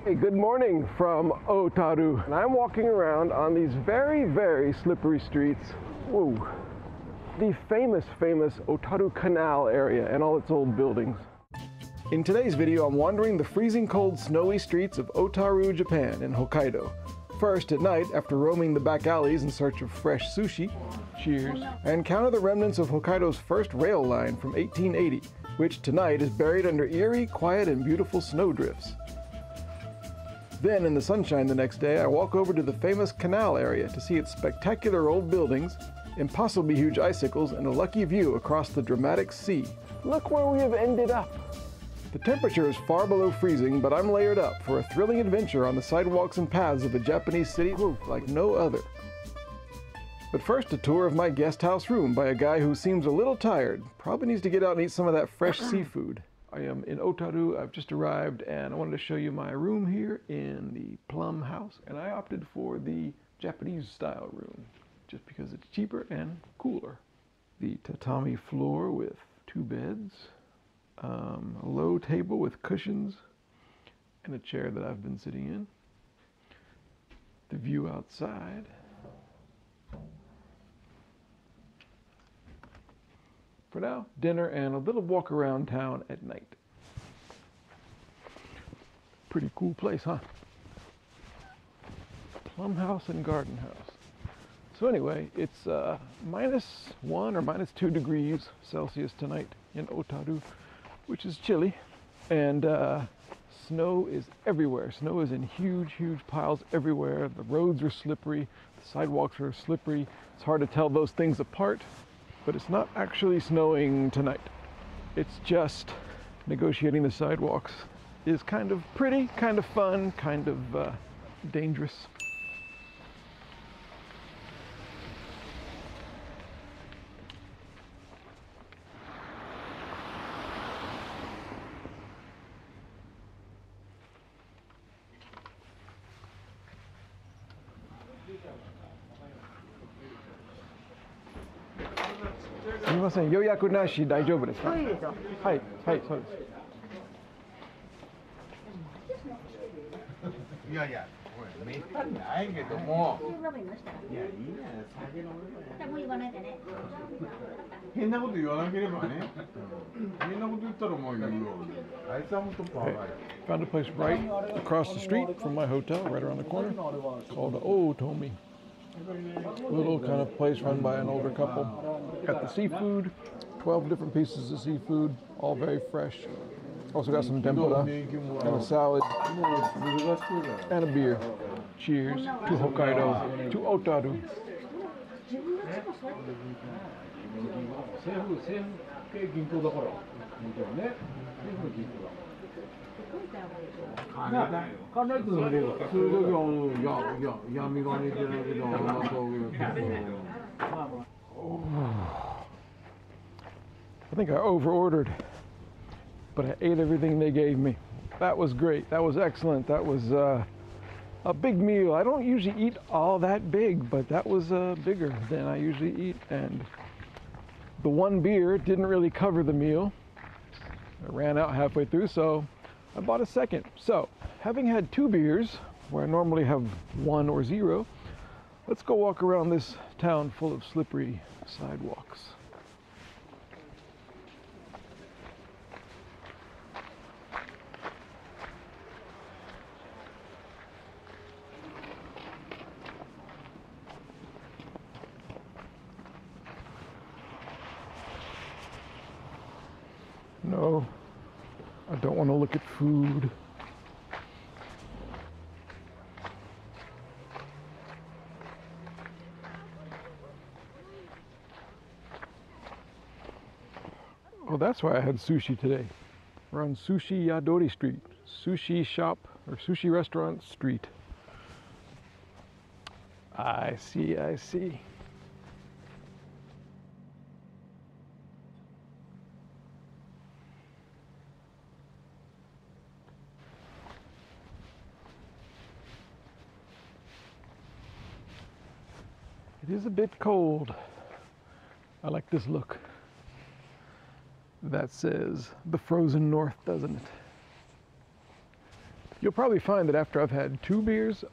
Hey, good morning from Otaru. And I'm walking around on these very, very slippery streets. Whoa. The famous Otaru Canal area and all its old buildings. In today's video, I'm wandering the freezing cold, snowy streets of Otaru, Japan in Hokkaido. First, at night, after roaming the back alleys in search of fresh sushi, cheers, I encounter the remnants of Hokkaido's first rail line from 1880, which tonight is buried under eerie, quiet, and beautiful snowdrifts. Then, in the sunshine the next day, I walk over to the famous canal area to see its spectacular old buildings, impossibly huge icicles, and a lucky view across the dramatic sea. Look where we have ended up! The temperature is far below freezing, but I'm layered up for a thrilling adventure on the sidewalks and paths of a Japanese city like no other. But first, a tour of my guest house room by a guy who seems a little tired. Probably needs to get out and eat some of that fresh seafood. I am in Otaru. I've just arrived and I wanted to show you my room here in the Plum House, and I opted for the Japanese style room just because it's cheaper and cooler. The tatami floor with 2 beds, a low table with cushions, and a chair that I've been sitting in. The view outside. For now, dinner and a little walk around town at night. Pretty cool place, huh? Plum house and garden house. So anyway, it's -1 or -2 degrees Celsius tonight in Otaru, which is chilly. And snow is everywhere. Snow is in huge piles everywhere. The roads are slippery. The sidewalks are slippery. It's hard to tell those things apart. But it's not actually snowing tonight. It's just negotiating the sidewalks is kind of pretty, kind of fun, kind of dangerous.すみません、予約なし大丈夫ですか？はい、はい、そうです。いやいや、めったにないけども。いや、いいね、酒飲む。もう言わないでね。変なこと言わなければね。変なこと言ったらもう言うよ。あいつはもっと怖い。Found a place right across the street from my hotel, right around the corner, called Otomi. A little kind of place run by an older couple. Got the seafood, 12 different pieces of seafood, all very fresh. Also got some tempura and a salad and a beer. Cheers to Hokkaido, to Otaru. 金井君の例はそういう時は闇金じゃないけどI think I over-ordered, but I ate everything they gave me. That was great. That was excellent. That was a big meal. I don't usually eat all that big, but that was bigger than I usually eat. And the one beer didn't really cover the meal. I ran out halfway through, so I bought a second. So, having had 2 beers, where I normally have 1 or 0, let's go walk around this town full of slippery sidewalks. No, I don't want to look at food. Oh, that's why I had sushi today. We're on Sushi Yadori Street, sushi shop or sushi restaurant street. I see, I see. It is a bit cold. I like this look. That says the frozen north, doesn't it? You'll probably find that after I've had 2 beers,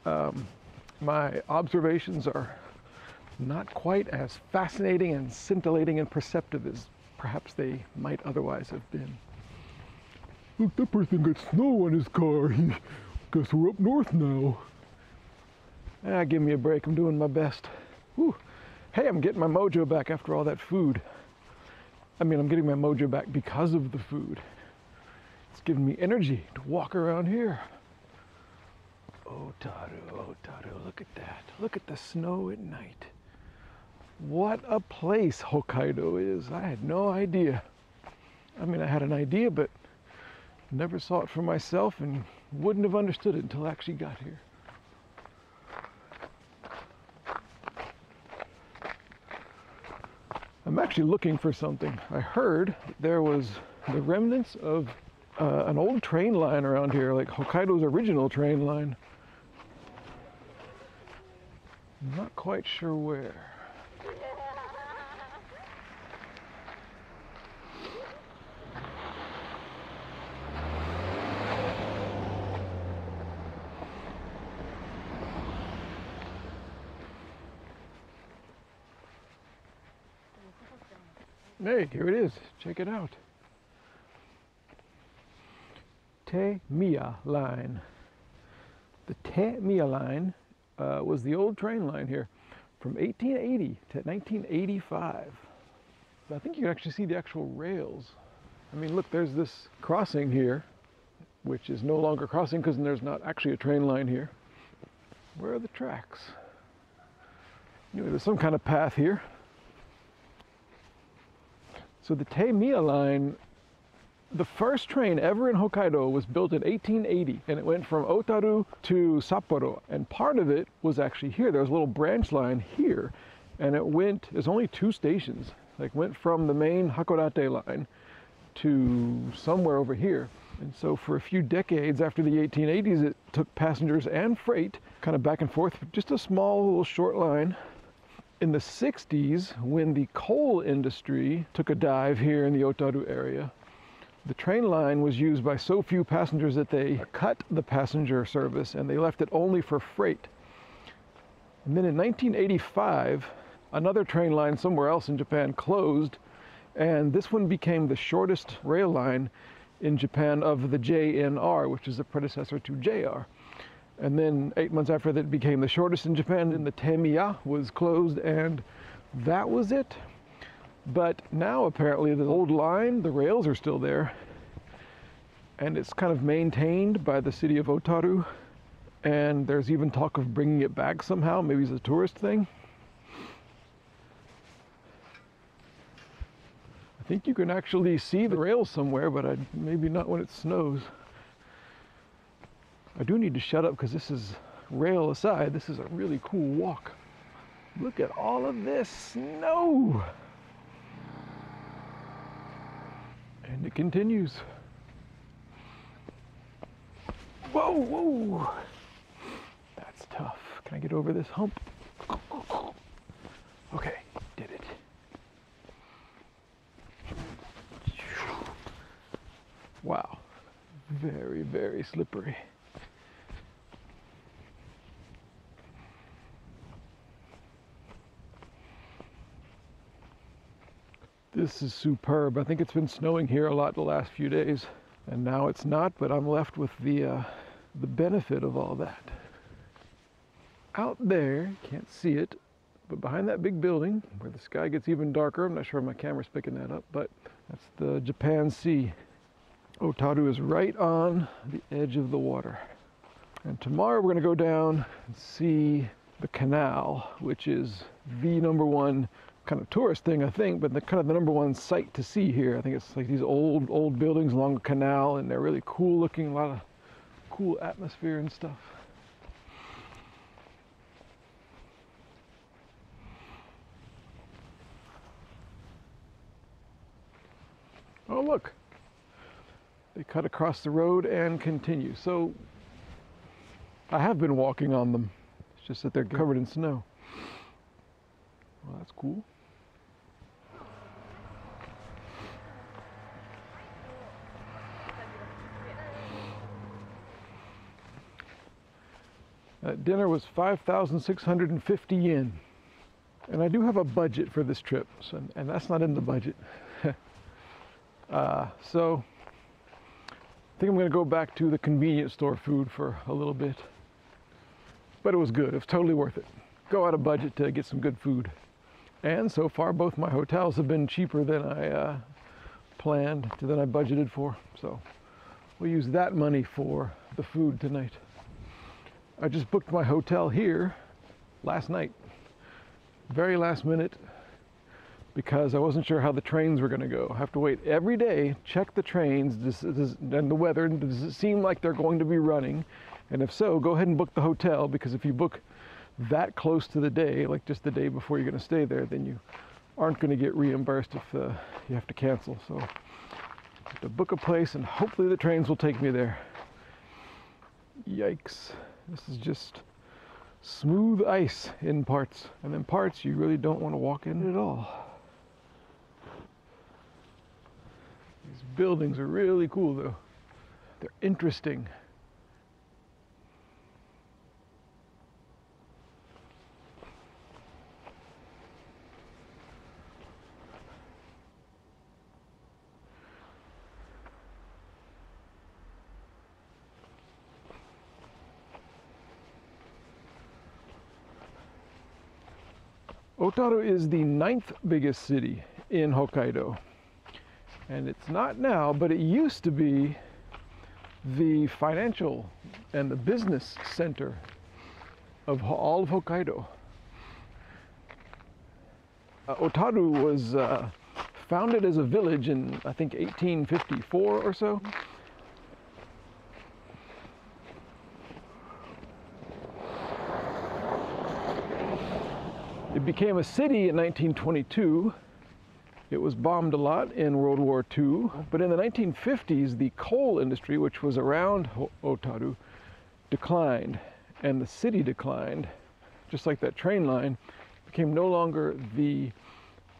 my observations are not quite as fascinating and scintillating and perceptive as perhaps they might otherwise have been. Look, that person got snow on his car. Guess we're up north now. Give me a break. I'm doing my best. Whew. Hey, I'm getting my mojo back after all that food. I mean, I'm getting my mojo back because of the food. It's giving me energy to walk around here. Otaru, Otaru, look at that. Look at the snow at night. What a place Hokkaido is. I had no idea. I mean, I had an idea, but never saw it for myself and wouldn't have understood it until I actually got here. I'm actually looking for something. I heard there was the remnants of an old train line around here, like Hokkaido's original train line. I'm not quite sure where. Hey, here it is. Check it out. Te-Miya Line. The Te-Miya Line was the old train line here from 1880 to 1985. So I think you can actually see the actual rails. I mean, look, there's this crossing here, which is no longer crossing because there's not actually a train line here. Where are the tracks? Anyway, there's some kind of path here. So the Te-Miya Line, the first train ever in Hokkaido was built in 1880, and it went from Otaru to Sapporo, and part of it was actually here. There was a little branch line here, and it went, there's only 2 stations, like went from the main Hakodate line to somewhere over here. And so for a few decades after the 1880s, it took passengers and freight kind of back and forth, just a small little short line. In the 60s, when the coal industry took a dive here in the Otaru area, the train line was used by so few passengers that they cut the passenger service and they left it only for freight. And then in 1985, another train line somewhere else in Japan closed, and this one became the shortest rail line in Japan of the JNR, which is the predecessor to JR. And then 8 months after that, it became the shortest in Japan, and the Te-Miya was closed, and that was it. But now apparently the old line, the rails are still there, and it's kind of maintained by the city of Otaru, and there's even talk of bringing it back somehow, maybe as a tourist thing. I think you can actually see the rails somewhere, but maybe not when it snows. I do need to shut up because this is, rail aside, this is a really cool walk. Look at all of this snow! And it continues. Whoa, whoa! That's tough. Can I get over this hump? Okay, did it. Wow, very, very slippery. This is superb. I think it's been snowing here a lot the last few days, and now it's not, but I'm left with the benefit of all that. Out there, can't see it, but behind that big building, where the sky gets even darker, I'm not sure if my camera's picking that up, but that's the Japan Sea. Otaru is right on the edge of the water. And tomorrow we're going to go down and see the canal, which is the #1 kind of tourist thing, I think, but the kind of the #1 sight to see here. I think it's like these old buildings along a canal, and they're really cool looking, a lot of cool atmosphere and stuff. Oh look, they cut across the road and continue. So I have been walking on them. It's just that they're covered in snow. Well, that's cool. Dinner was 5,650 yen. And I do have a budget for this trip, and that's not in the budget. So I think I'm going to go back to the convenience store food for a little bit. But it was good. It was totally worth it. Go out of budget to get some good food. And so far, both my hotels have been cheaper than I planned, than I budgeted for. So we'll use that money for the food tonight. I just booked my hotel here last night. Very last minute, because I wasn't sure how the trains were going to go. I have to wait every day, check the trains and the weather. Does it seem like they're going to be running? And if so, go ahead and book the hotel, because if you book that close to the day, like just the day before you're going to stay there, then you aren't going to get reimbursed if you have to cancel. So I have to book a place, and hopefully the trains will take me there. Yikes. This is just smooth ice in parts, and then parts you really don't want to walk in at all. These buildings are really cool though. They're interesting. Otaru is the 9th biggest city in Hokkaido. And it's not now, but it used to be the financial and the business center of all of Hokkaido. Otaru was founded as a village in, I think, 1854 or so. It became a city in 1922. It was bombed a lot in World War II. But in the 1950s, the coal industry, which was around Otaru, declined. And the city declined, just like that train line, became no longer the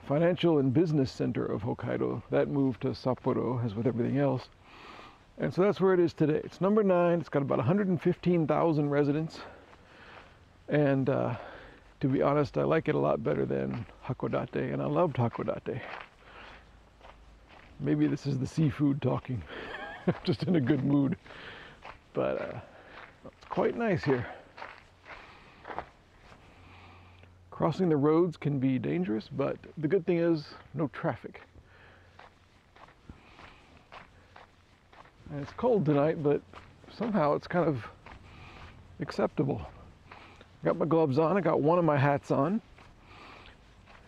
financial and business center of Hokkaido. That moved to Sapporo, as with everything else. And so that's where it is today. It's number 9. It's got about 115,000 residents. And to be honest, I like it a lot better than Hakodate, and I loved Hakodate. Maybe this is the seafood talking. Just in a good mood. But it's quite nice here. Crossing the roads can be dangerous, but the good thing is no traffic. And it's cold tonight, but somehow it's kind of acceptable. I got my gloves on, I got one of my hats on,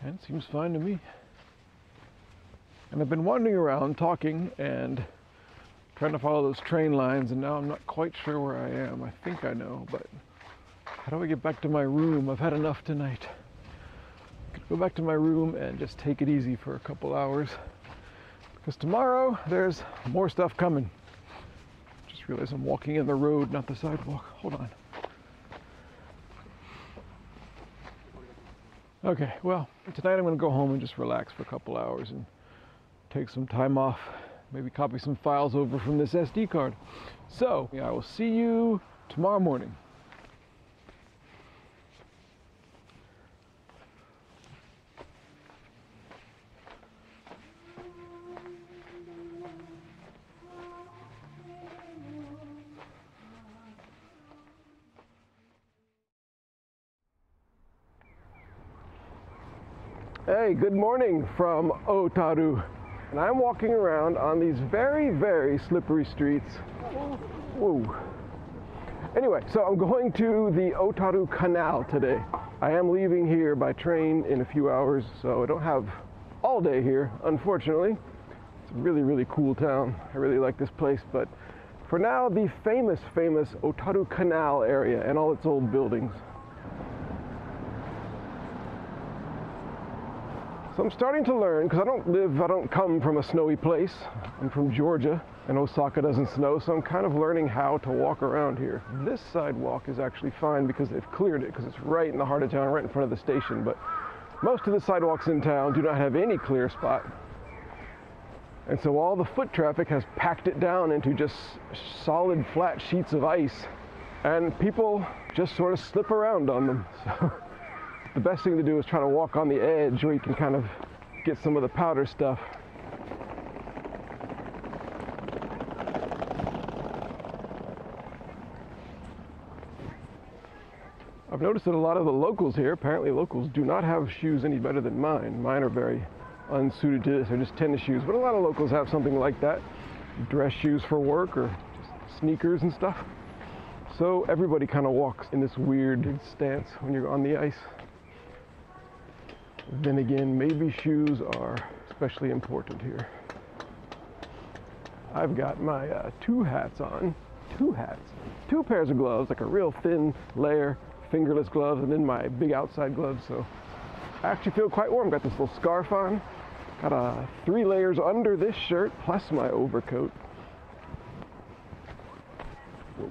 and it seems fine to me. And I've been wandering around talking and trying to follow those train lines, and now I'm not quite sure where I am. I think I know, but how do I get back to my room? I've had enough tonight. I could go back to my room and just take it easy for a couple hours, because tomorrow there's more stuff coming. Just realized I'm walking in the road, not the sidewalk. Hold on. Okay, well, tonight I'm going to go home and just relax for a couple hours and take some time off, maybe copy some files over from this SD card. So, I will see you tomorrow morning. Hey, good morning from Otaru. And I'm walking around on these very, very slippery streets. Whoa. Anyway, so I'm going to the Otaru Canal today. I am leaving here by train in a few hours, so I don't have all day here, unfortunately. It's a really, really cool town. I really like this place, but for now, the famous Otaru Canal area and all its old buildings. So I'm starting to learn, because I don't come from a snowy place. I'm from Georgia, and Osaka doesn't snow, so I'm kind of learning how to walk around here. This sidewalk is actually fine because they've cleared it, because it's right in the heart of town, right in front of the station, but most of the sidewalks in town do not have any clear spot. And so all the foot traffic has packed it down into just solid flat sheets of ice. and people just sort of slip around on them. So the best thing to do is try to walk on the edge where you can kind of get some of the powder stuff. I've noticed that a lot of the locals here, apparently locals, do not have shoes any better than mine. Mine are very unsuited to this. They're just tennis shoes, but a lot of locals have something like that. Dress shoes for work or just sneakers and stuff. So everybody kind of walks in this weird stance when you're on the ice. Then again, maybe shoes are especially important here. I've got my two hats on. Two hats. Two pairs of gloves, like a real thin layer, fingerless gloves, and then my big outside gloves. So I actually feel quite warm. Got this little scarf on. Got 3 layers under this shirt, plus my overcoat. Whoa.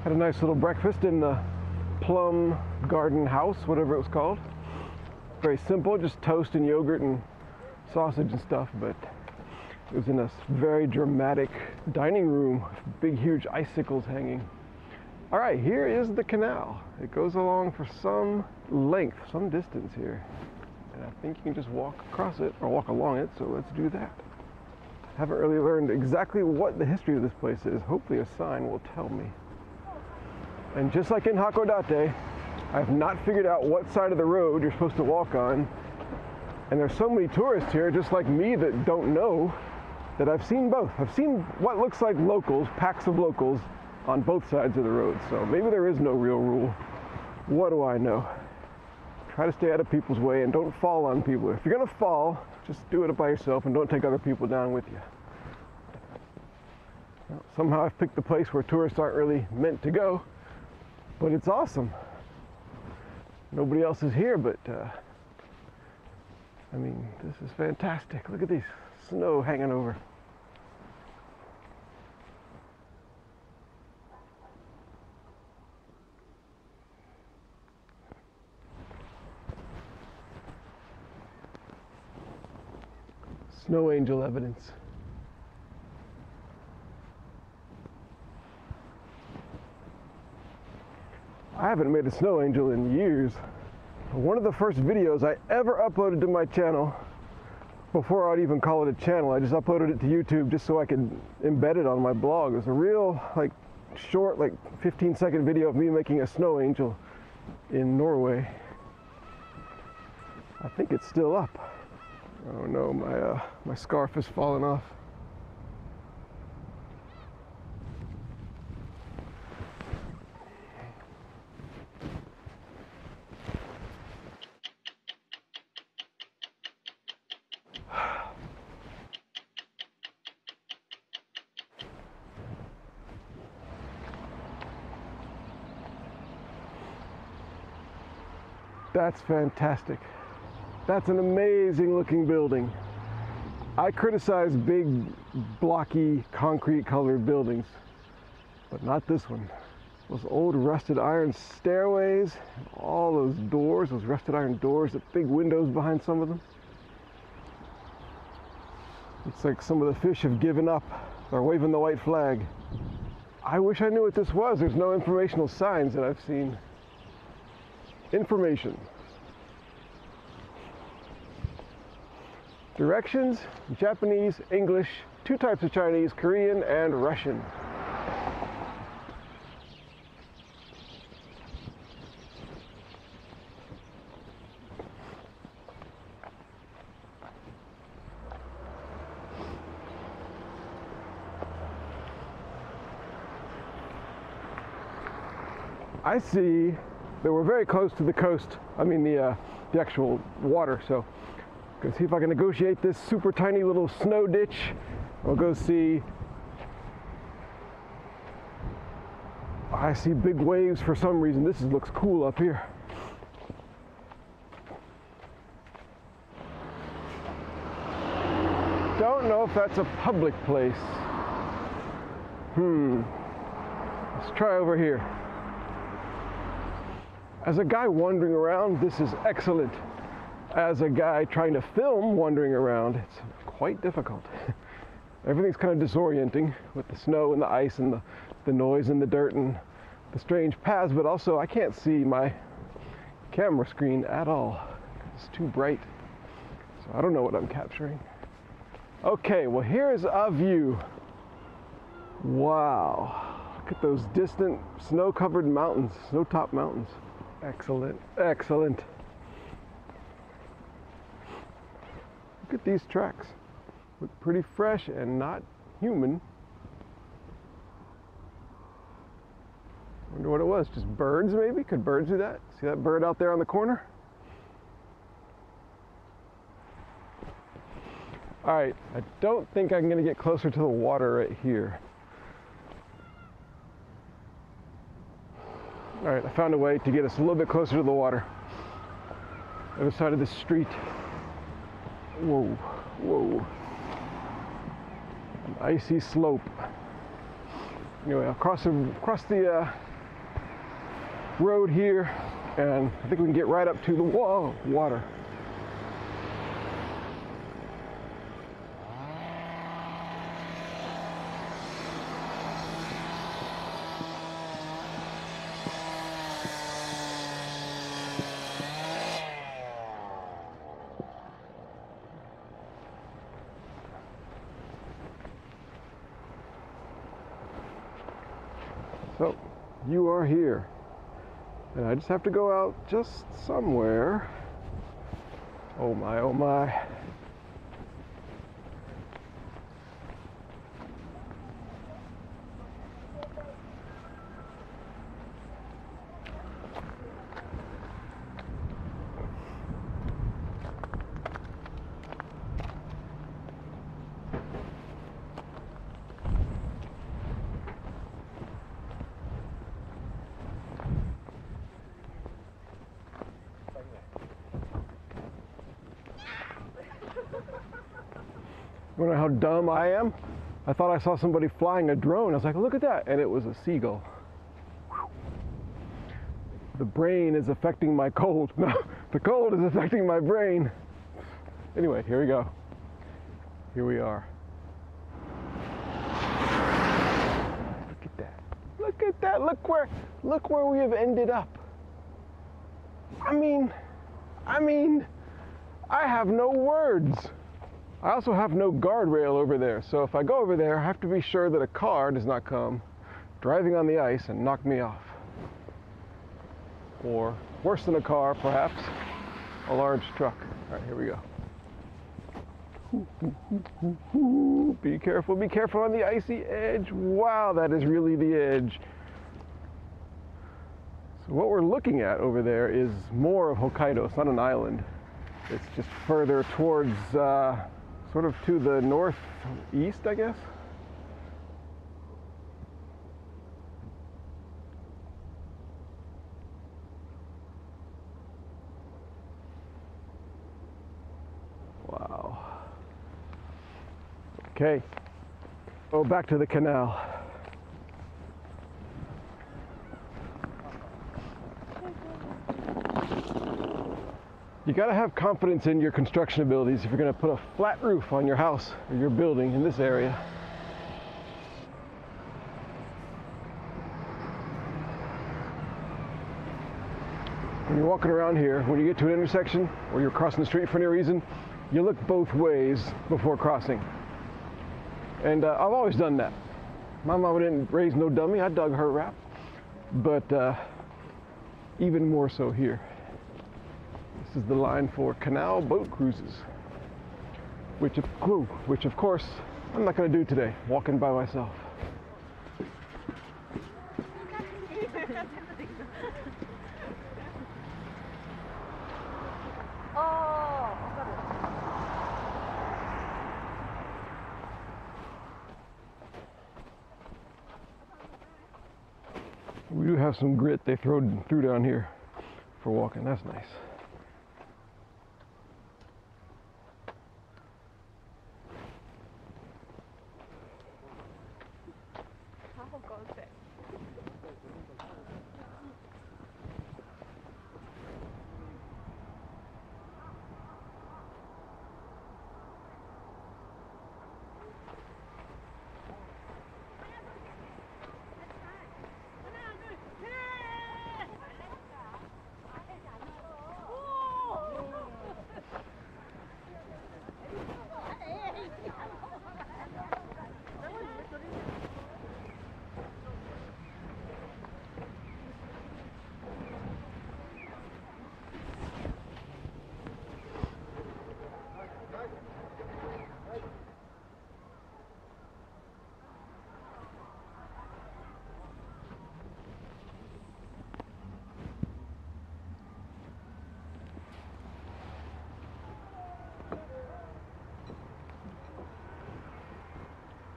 Had a nice little breakfast in the Plum Garden House, whatever it was called. Very simple, just toast and yogurt and sausage and stuff, but it was in a very dramatic dining room with big, huge icicles hanging. All right, here is the canal. It goes along for some length, some distance here. And I think you can just walk across it or walk along it, so let's do that. Haven't really learned exactly what the history of this place is. Hopefully a sign will tell me. And just like in Hakodate, I have not figured out what side of the road you're supposed to walk on. And there's so many tourists here, just like me, that don't know, that I've seen both. I've seen what looks like locals, packs of locals, on both sides of the road. So maybe there is no real rule. What do I know? Try to stay out of people's way and don't fall on people. If you're gonna fall, just do it by yourself and don't take other people down with you. Well, somehow I've picked the place where tourists aren't really meant to go. But it's awesome. Nobody else is here, but I mean, this is fantastic. Look at these snow hanging over. Snow angel evidence. I haven't made a snow angel in years. One of the first videos I ever uploaded to my channel, before I'd even call it a channel, I just uploaded it to YouTube just so I could embed it on my blog. It was a real, like, short, like 15-second video of me making a snow angel in Norway. I think it's still up. Oh no, my scarf has fallen off. That's fantastic. That's an amazing looking building. I criticize big, blocky, concrete colored buildings, but not this one. Those old rusted iron stairways, all those doors, those rusted iron doors, the big windows behind some of them. Looks like some of the fish have given up. They're waving the white flag. I wish I knew what this was. There's no informational signs that I've seen. Information. Directions, Japanese, English, 2 types of Chinese, Korean, and Russian. I see that we're very close to the coast. I mean the actual water, so go see if I can negotiate this super tiny little snow ditch. I'll go see. I see big waves for some reason. This looks cool up here. Don't know if that's a public place. Let's try over here. As a guy wandering around, this is excellent. As a guy trying to film wandering around, it's quite difficult. Everything's kind of disorienting with the snow and the ice and the noise and the dirt and the strange paths, but also I can't see my camera screen at all. It's too bright. So I don't know what I'm capturing. Okay, well here's a view. Wow. Look at those distant snow-covered mountains, snow-topped mountains. Excellent, excellent. Look at these tracks. Look pretty fresh and not human. Wonder what it was, just birds maybe? Could birds do that? See that bird out there on the corner? All right, I don't think I'm gonna get closer to the water right here. All right, I found a way to get us a little bit closer to the water. Other side of the street. Whoa, whoa. An icy slope. Anyway, I'll cross the road here, and I think we can get right up to the water. So, you are here. And I just have to go out just somewhere. Oh my, oh my. You wanna know how dumb I am? I thought I saw somebody flying a drone. I was like, look at that. And it was a seagull. Whew. The brain is affecting my cold. No, the cold is affecting my brain. Anyway, here we go. Here we are. Look at that. Look at that. Look where we have ended up. I mean, I have no words. I also have no guardrail over there, so if I go over there, I have to be sure that a car does not come driving on the ice and knock me off. Or, worse than a car, perhaps, a large truck. All right, here we go. Be careful on the icy edge. Wow, that is really the edge. So what we're looking at over there is more of Hokkaido. It's not an island. It's just further towards sort of to the northeast, I guess. Wow. Okay. Oh, back to the canal. You gotta have confidence in your construction abilities if you're gonna put a flat roof on your house or your building in this area. When you're walking around here, when you get to an intersection or you're crossing the street for any reason, you look both ways before crossing. And I've always done that. My mama didn't raise no dummy, I dug her rap. But even more so here. This is the line for canal boat cruises, which of course I'm not going to do today, walking by myself. We do have some grit they threw down here for walking. That's nice.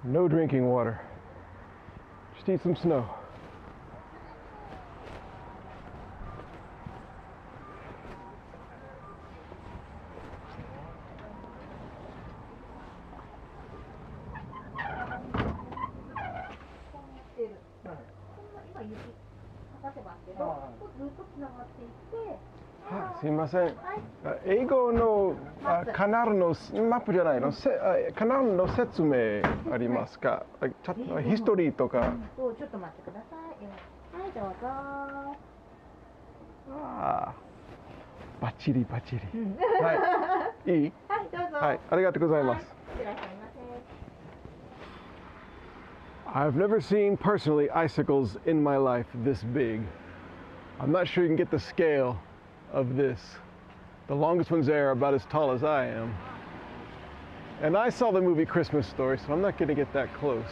No drinking water. Just eat some snow. Ah, すいません。英語のカナルのマップじゃないの、カナルの説明ありますか？ちょっとヒストリーとか。ちょっと待ってください。はい、どうぞ。ああ、バッチリバッチリ。はい。いい？はい、どうぞ。はい、ありがとうございます。いらっしゃいませ。I've never seen personally icicles in my life this big. I'm not sure you can get the scale of this. The longest ones there are about as tall as I am. And I saw the movie Christmas Story, so I'm not going to get that close.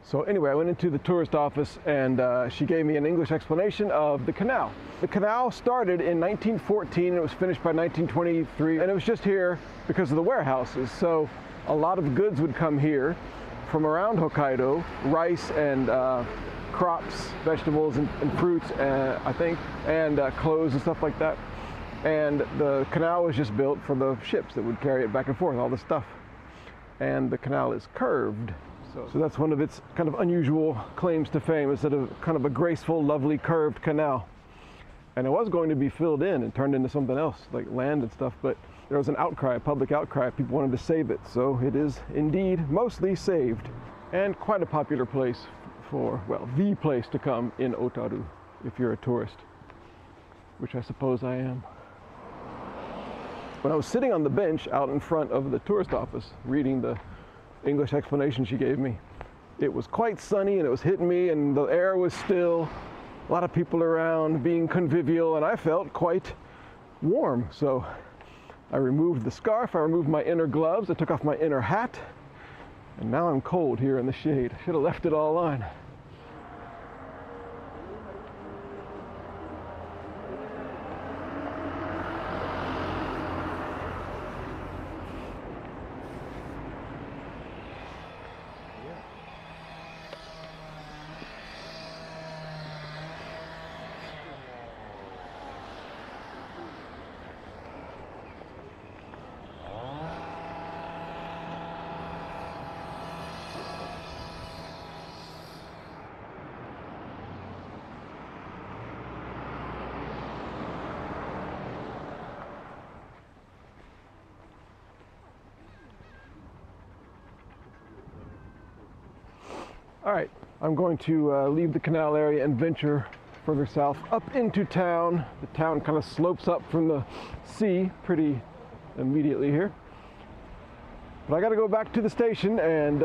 So anyway, I went into the tourist office and she gave me an English explanation of the canal. The canal started in 1914 and it was finished by 1923, and it was just here because of the warehouses. So a lot of goods would come here from around Hokkaido, rice and crops, vegetables and fruits, I think, and clothes and stuff like that. And the canal was just built for the ships that would carry it back and forth, all the stuff. And the canal is curved. So that's one of its kind of unusual claims to fame, is that a kind of a graceful, lovely, curved canal. And it was going to be filled in and turned into something else, like land and stuff, but there was an outcry, a public outcry. People wanted to save it, so it is indeed mostly saved. And quite a popular place for, well, the place to come in Otaru if you're a tourist, which I suppose I am. When I was sitting on the bench out in front of the tourist office reading the English explanation she gave me, it was quite sunny and it was hitting me and the air was still, a lot of people around being convivial, and I felt quite warm. So I removed the scarf, I removed my inner gloves, I took off my inner hat, and now I'm cold here in the shade. I should have left it all on. All right, I'm going to leave the canal area and venture further south up into town. The town kind of slopes up from the sea pretty immediately here. But I got to go back to the station and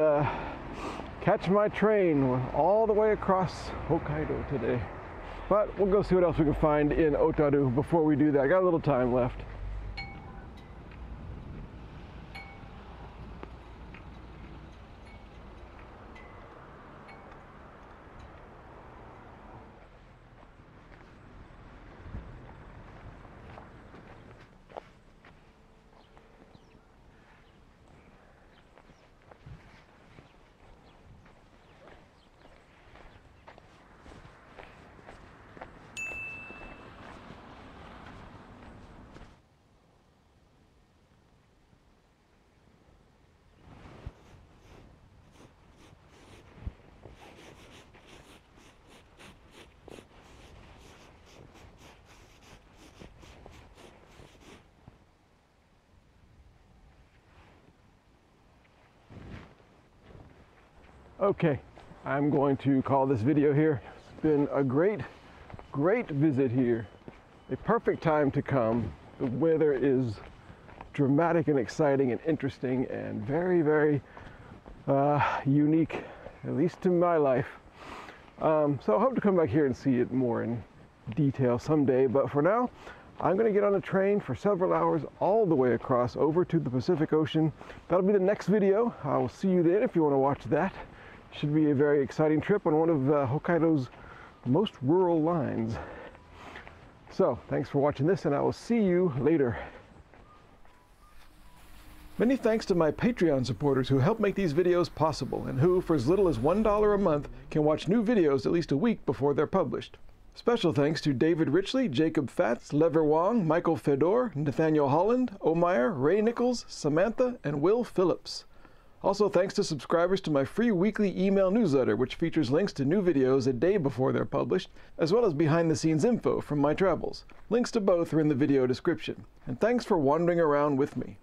catch my train all the way across Hokkaido today. But we'll go see what else we can find in Otaru before we do that. I got a little time left. Okay, I'm going to call this video here. It's been a great visit here. A perfect time to come. The weather is dramatic and exciting and interesting and very unique, at least to my life. So I hope to come back here and see it more in detail someday, but for now, I'm going to get on a train for several hours all the way across over to the Pacific Ocean. That'll be the next video. I will see you then if you want to watch that. Should be a very exciting trip on one of Hokkaido's most rural lines. So, thanks for watching this, and I will see you later. Many thanks to my Patreon supporters who help make these videos possible and who, for as little as $1 a month, can watch new videos at least a week before they're published. Special thanks to David Richley, Jacob Fatz, Lever Wong, Michael Fedor, Nathaniel Holland, Omeyer, Ray Nichols, Samantha, and Will Phillips. Also thanks to subscribers to my free weekly email newsletter, which features links to new videos a day before they're published, as well as behind-the-scenes info from my travels. Links to both are in the video description. And thanks for wandering around with me.